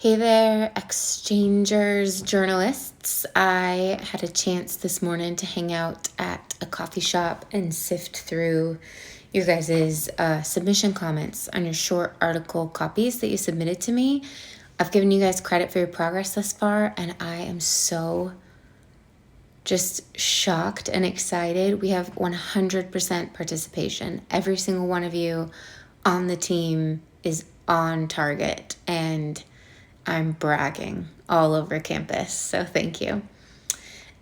Hey there, exchangers, journalists. I had a chance this morning to hang out at a coffee shop and sift through your guys' submission comments on your short article copies that you submitted to me. I've given you guys credit for your progress thus far, and I am so just shocked and excited. We have 100% participation. Every single one of you on the team is on target, and I'm bragging all over campus, so thank you.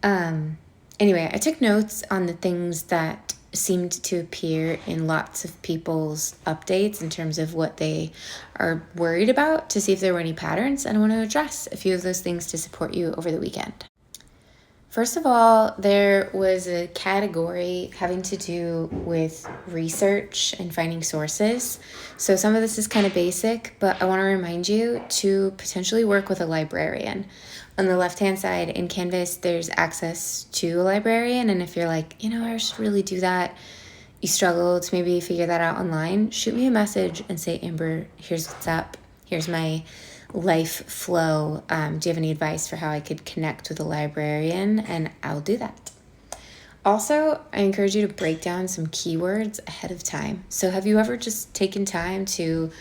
Anyway, I took notes on the things that seemed to appear in lots of people's updates in terms of what they are worried about to see if there were any patterns, and I want to address a few of those things to support you over the weekend. First of all, there was a category having to do with research and finding sources. So some of this is kind of basic, but I want to remind you to potentially work with a librarian. On the left-hand side in Canvas, there's access to a librarian. And if you're like, I should really do that, you struggle to maybe figure that out online, shoot me a message and say, Amber, here's what's up. Here's my life flow. Do you have any advice for how I could connect with a librarian? And I'll do that. Also, I encourage you to break down some keywords ahead of time. So have you ever just taken time to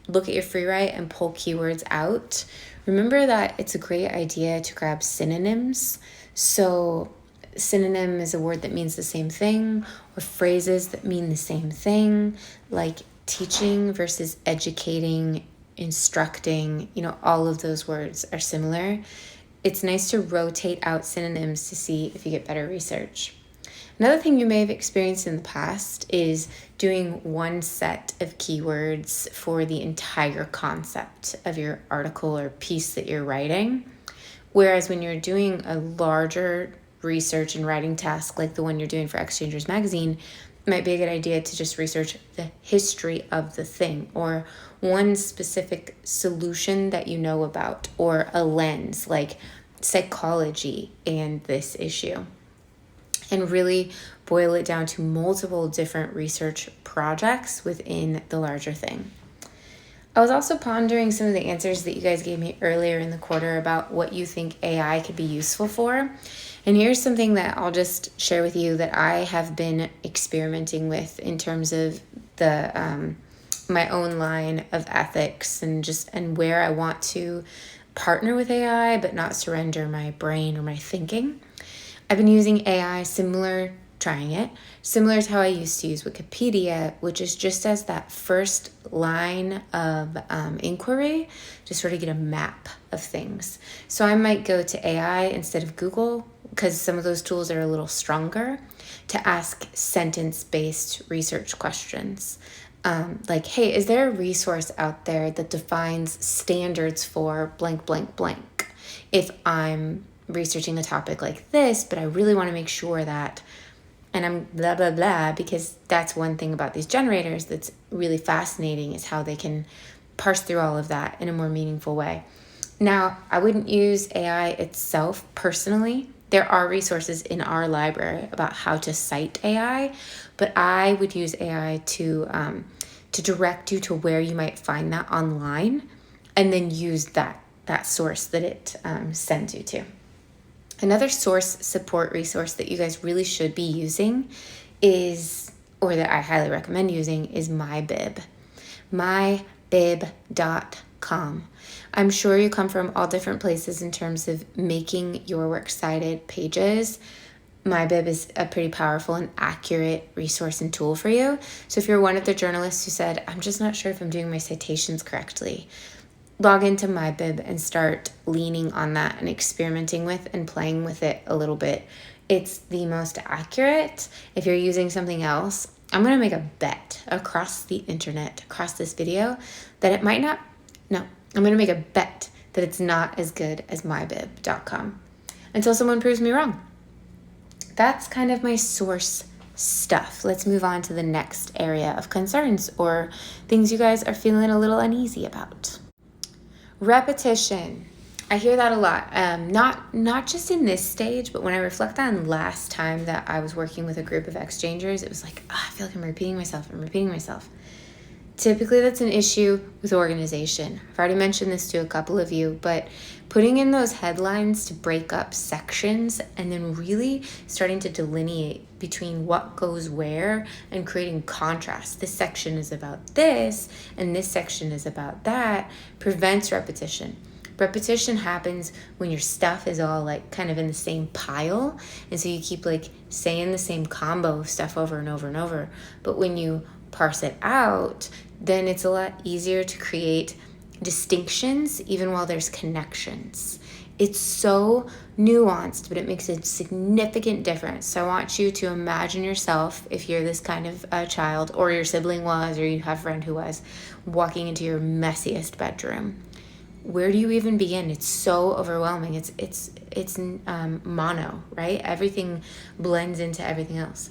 look at your free write and pull keywords out? Remember that it's a great idea to grab synonyms. So synonym is a word that means the same thing, or phrases that mean the same thing, like teaching versus educating, instructing, all of those words are similar. It's nice to rotate out synonyms to see if you get better research. Another thing you may have experienced in the past is doing one set of keywords for the entire concept of your article or piece that you're writing. Whereas when you're doing a larger research and writing task like the one you're doing for Exchangers Magazine, it might be a good idea to just research the history of the thing, or one specific solution that you know about, or a lens like psychology and this issue, and really boil it down to multiple different research projects within the larger thing. I was also pondering some of the answers that you guys gave me earlier in the quarter about what you think AI could be useful for. And here's something that I'll just share with you that I have been experimenting with in terms of the my own line of ethics and where I want to partner with AI but not surrender my brain or my thinking. I've been using AI similar to how I used to use Wikipedia, which is just as that first line of inquiry to sort of get a map of things. So I might go to AI instead of Google, because some of those tools are a little stronger, to ask sentence-based research questions. Like, hey, is there a resource out there that defines standards for blank, blank, blank? If I'm researching a topic like this, but I really want to make sure that, and I'm blah, blah, blah, because that's one thing about these generators that's really fascinating, is how they can parse through all of that in a more meaningful way. Now, I wouldn't use AI itself personally. There are resources in our library about how to cite AI, but I would use AI to direct you to where you might find that online, and then use that source that it sends you to. Another source support resource that you guys really should be using or that I highly recommend using, is MyBib. MyBib.com. I'm sure you come from all different places in terms of making your works cited pages. MyBib is a pretty powerful and accurate resource and tool for you. So if you're one of the journalists who said, I'm just not sure if I'm doing my citations correctly, log into MyBib and start leaning on that and experimenting with and playing with it a little bit. It's the most accurate. If you're using something else, I'm going to make a bet across the internet, across this video, that it might not. No, I'm going to make a bet that it's not as good as mybib.com until someone proves me wrong. That's kind of my source stuff. Let's move on to the next area of concerns or things you guys are feeling a little uneasy about. Repetition. I hear that a lot. Not just in this stage, but when I reflect on last time that I was working with a group of exchangers, it was like, I feel like I'm repeating myself. Typically, that's an issue with organization. I've already mentioned this to a couple of you, but putting in those headlines to break up sections and then really starting to delineate between what goes where and creating contrast. This section is about this, and this section is about that, prevents repetition. Repetition happens when your stuff is all like kind of in the same pile, and so you keep like saying the same combo of stuff over and over and over. But when you parse it out, then it's a lot easier to create distinctions even while there's connections. It's so nuanced, but it makes a significant difference. So I want you to imagine yourself, if you're this kind of a child, or your sibling was, or you have a friend who was, walking into your messiest bedroom. Where do you even begin? It's so overwhelming. It's mono, right? Everything blends into everything else.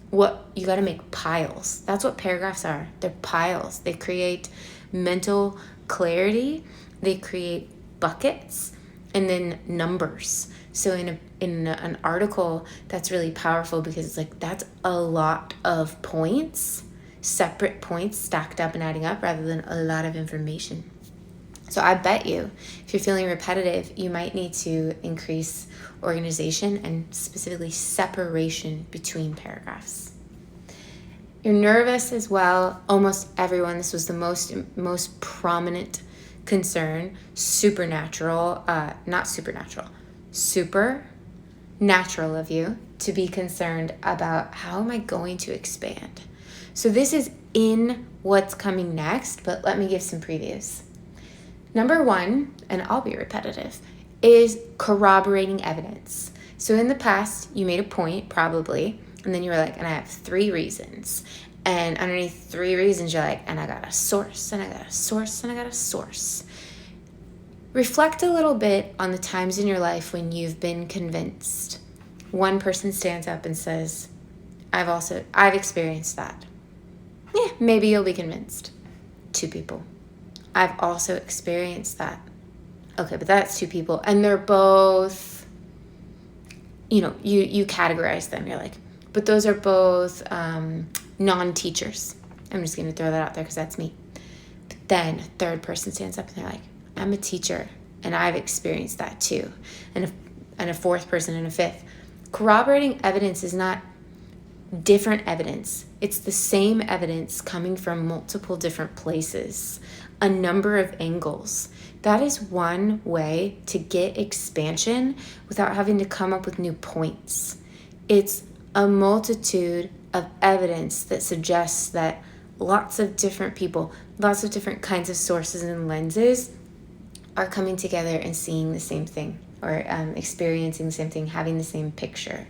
What you got to make piles. That's what paragraphs are. They're piles. They create mental clarity. They create buckets and then numbers. So in an article, that's really powerful because it's like that's a lot of points, separate points stacked up and adding up rather than a lot of information. So I bet you, if you're feeling repetitive, you might need to increase organization and specifically separation between paragraphs. You're nervous as well. Almost everyone, this was the most prominent concern. Super natural of you to be concerned about how am I going to expand. So this is in what's coming next, but let me give some previews. Number one, and I'll be repetitive, is corroborating evidence. So in the past, you made a point, probably, and then you were like, and I have 3 reasons. And underneath 3 reasons, you're like, and I got a source, and I got a source, and I got a source. Reflect a little bit on the times in your life when you've been convinced. One person stands up and says, I've experienced that. Yeah, maybe you'll be convinced. 2 people. I've also experienced that. Okay, but that's 2 people. And they're both, you categorize them. You're like, but those are both non-teachers. I'm just going to throw that out there because that's me. But then a 3rd person stands up and they're like, I'm a teacher and I've experienced that too. And a 4th person and a 5th. Corroborating evidence is not different evidence. It's the same evidence coming from multiple different places, a number of angles. That is one way to get expansion without having to come up with new points. It's a multitude of evidence that suggests that lots of different people, lots of different kinds of sources and lenses are coming together and seeing the same thing or experiencing the same thing, having the same picture.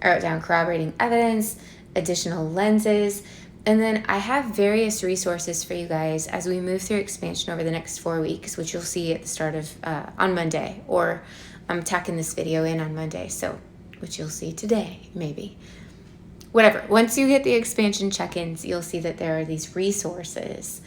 I wrote down corroborating evidence, additional lenses, and then I have various resources for you guys as we move through expansion over the next 4 weeks, which you'll see at the start of on Monday, or I'm tacking this video in on Monday, so which you'll see today, maybe. Whatever. Once you get the expansion check-ins, you'll see that there are these resources,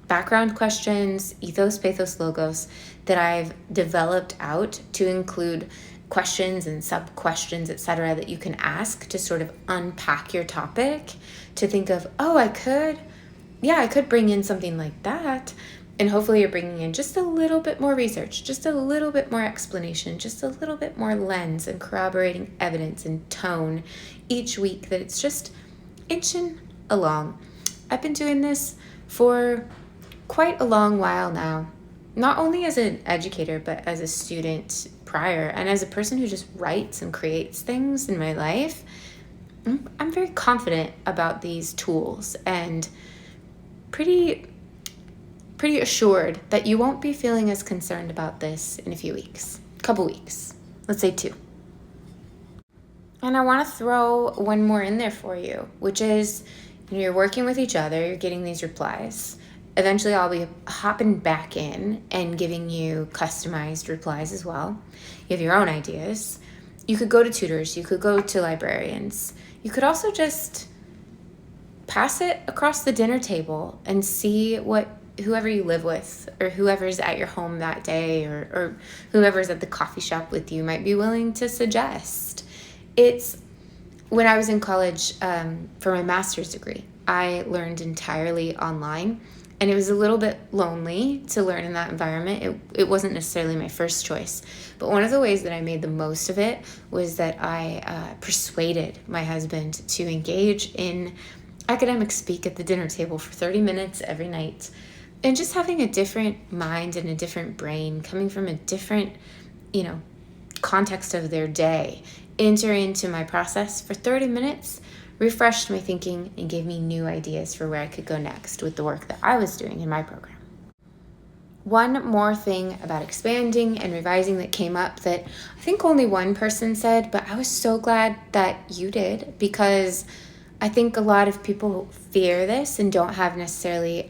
background questions, ethos, pathos, logos, that I've developed out to include questions and sub-questions, etc., that you can ask to sort of unpack your topic, to think of, I could bring in something like that. And hopefully you're bringing in just a little bit more research, just a little bit more explanation, just a little bit more lens and corroborating evidence and tone each week, that it's just inching along. I've been doing this for quite a long while now, not only as an educator, but as a student prior, and as a person who just writes and creates things in my life. I'm very confident about these tools and pretty assured that you won't be feeling as concerned about this in a couple weeks, let's say 2. And I want to throw one more in there for you, which is, you're working with each other, you're getting these replies. Eventually I'll be hopping back in and giving you customized replies as well. You have your own ideas. You could go to tutors, you could go to librarians. You could also just pass it across the dinner table and see what whoever you live with, or whoever's at your home that day, or whoever's at the coffee shop with you might be willing to suggest. It's when I was in college for my master's degree, I learned entirely online, and it was a little bit lonely to learn in that environment. It wasn't necessarily my first choice, but one of the ways that I made the most of it was that I persuaded my husband to engage in academic speak at the dinner table for 30 minutes every night. And just having a different mind and a different brain, coming from a different, context of their day, enter into my process for 30 minutes, refreshed my thinking, and gave me new ideas for where I could go next with the work that I was doing in my program. One more thing about expanding and revising that came up that I think only one person said, but I was so glad that you did, because I think a lot of people fear this and don't have necessarily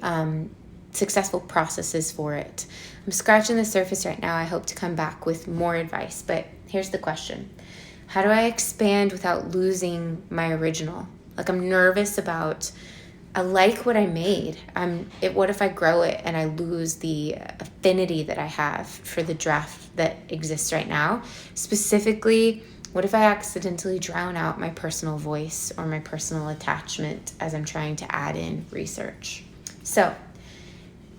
successful processes for it. I'm scratching the surface right now. I hope to come back with more advice, but here's the question. How do I expand without losing my original? Like, I'm nervous about, I like what I made. What if I grow it and I lose the affinity that I have for the draft that exists right now? Specifically, what if I accidentally drown out my personal voice or my personal attachment as I'm trying to add in research? So,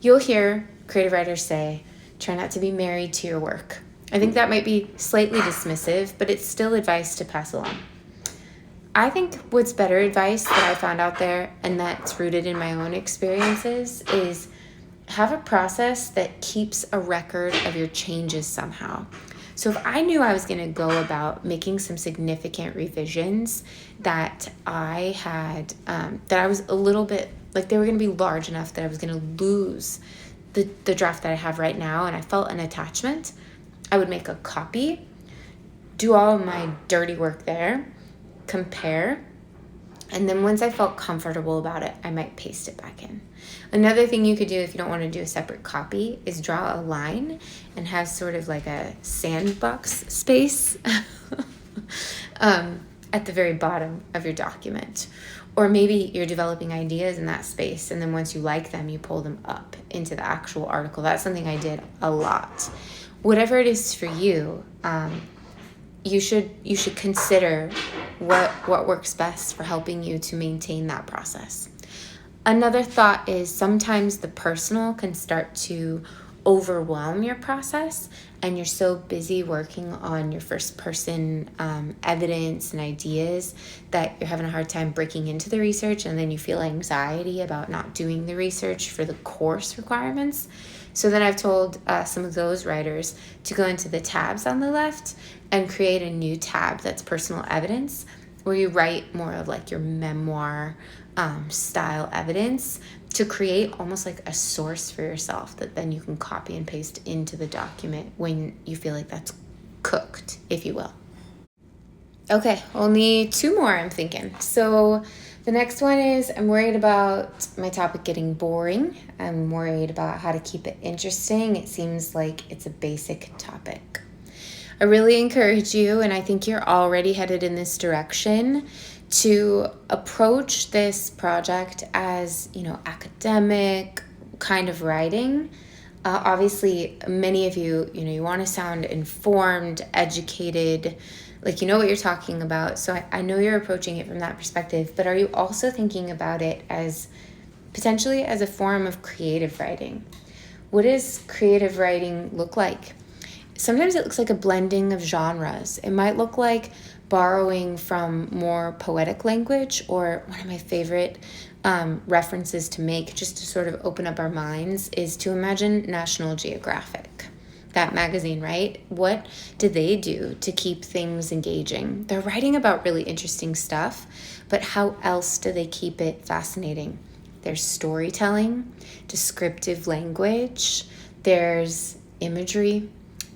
you'll hear creative writers say, try not to be married to your work. I think that might be slightly dismissive, but it's still advice to pass along. I think what's better advice that I found out there, and that's rooted in my own experiences, is have a process that keeps a record of your changes somehow. So if I knew I was going to go about making some significant revisions that I had, that I was a little bit, like they were going to be large enough that I was going to lose the draft that I have right now, and I felt an attachment, I would make a copy, do all of my dirty work there, compare, and then once I felt comfortable about it, I might paste it back in. Another thing you could do if you don't want to do a separate copy is draw a line and have sort of like a sandbox space at the very bottom of your document. Or maybe you're developing ideas in that space, and then once you like them, you pull them up into the actual article. That's something I did a lot. Whatever it is for you, you should consider what works best for helping you to maintain that process. Another thought is sometimes the personal can start to overwhelm your process, and you're so busy working on your first person evidence and ideas that you're having a hard time breaking into the research, and then you feel anxiety about not doing the research for the course requirements. So then I've told some of those writers to go into the tabs on the left and create a new tab that's personal evidence, where you write more of like your memoir style evidence to create almost like a source for yourself that then you can copy and paste into the document when you feel like that's cooked, if you will. Okay, only two more I'm thinking. So the next one is I'm worried about my topic getting boring. I'm worried about how to keep it interesting. It seems like it's a basic topic. I really encourage you, and I think you're already headed in this direction, to approach this project as, academic kind of writing. Obviously, many of you, you want to sound informed, educated, like you know what you're talking about. So I know you're approaching it from that perspective, but are you also thinking about it as potentially as a form of creative writing? What does creative writing look like? Sometimes it looks like a blending of genres. It might look like borrowing from more poetic language, or one of my favorite references to make just to sort of open up our minds is to imagine National Geographic, that magazine, right? What do they do to keep things engaging? They're writing about really interesting stuff, but how else do they keep it fascinating? There's storytelling, descriptive language, there's imagery.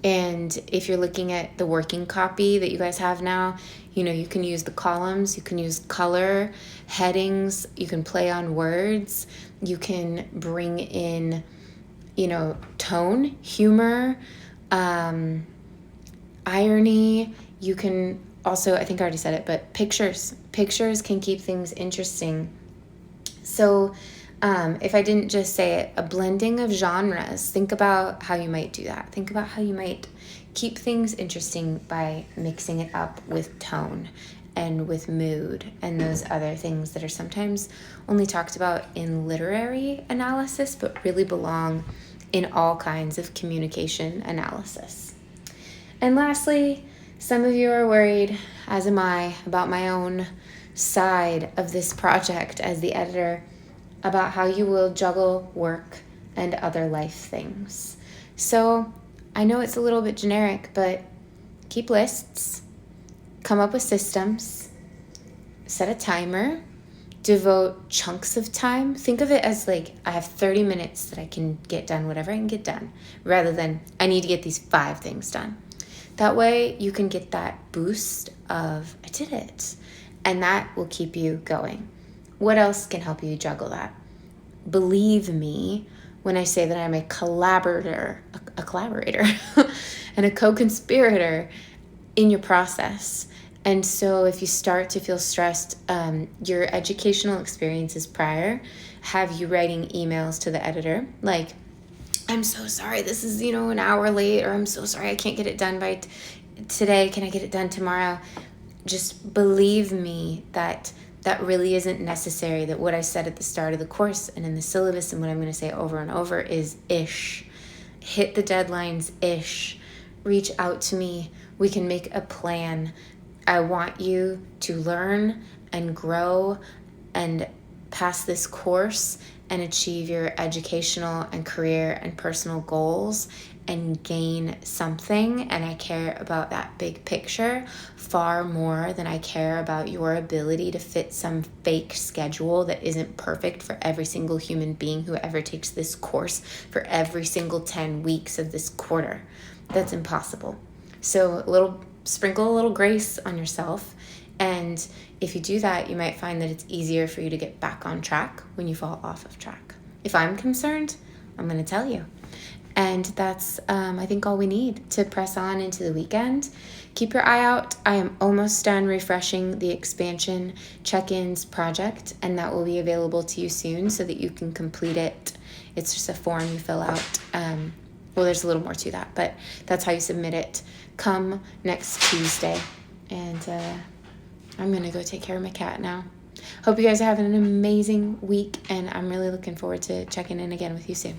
And if you're looking at the working copy that you guys have now, you can use the columns, you can use color, headings, you can play on words, you can bring in, tone, humor, irony. You can also, I think I already said it, but pictures. Pictures can keep things interesting. So if I didn't just say it, a blending of genres. Think about how you might do that. Think about how you might keep things interesting by mixing it up with tone and with mood and those other things that are sometimes only talked about in literary analysis, but really belong in all kinds of communication analysis. And lastly, some of you are worried, as am I, about my own side of this project as the editor, about how you will juggle work and other life things. So I know it's a little bit generic, but keep lists, come up with systems, set a timer, devote chunks of time. Think of it as like, I have 30 minutes that I can get done whatever I can get done, rather than I need to get these 5 things done. That way you can get that boost of, I did it. And that will keep you going. What else can help you juggle that? Believe me when I say that I'm a collaborator, and a co-conspirator in your process. And so if you start to feel stressed, your educational experiences prior have you writing emails to the editor like, I'm so sorry, this is, an hour late, or I'm so sorry I can't get it done by today. Can I get it done tomorrow? Just believe me that really isn't necessary, that what I said at the start of the course and in the syllabus and what I'm going to say over and over is ish. Hit the deadlines ish. Reach out to me. We can make a plan. I want you to learn and grow and pass this course and achieve your educational and career and personal goals and gain something. And I care about that big picture far more than I care about your ability to fit some fake schedule that isn't perfect for every single human being who ever takes this course for every single 10 weeks of this quarter. That's impossible. So sprinkle a little grace on yourself. And if you do that, you might find that it's easier for you to get back on track when you fall off of track. If I'm concerned, I'm going to tell you. And that's, I think, all we need to press on into the weekend. Keep your eye out. I am almost done refreshing the expansion check-ins project, and that will be available to you soon so that you can complete it. It's just a form you fill out. Well, there's a little more to that, but that's how you submit it. Come next Tuesday. And I'm going to go take care of my cat now. Hope you guys are having an amazing week, and I'm really looking forward to checking in again with you soon.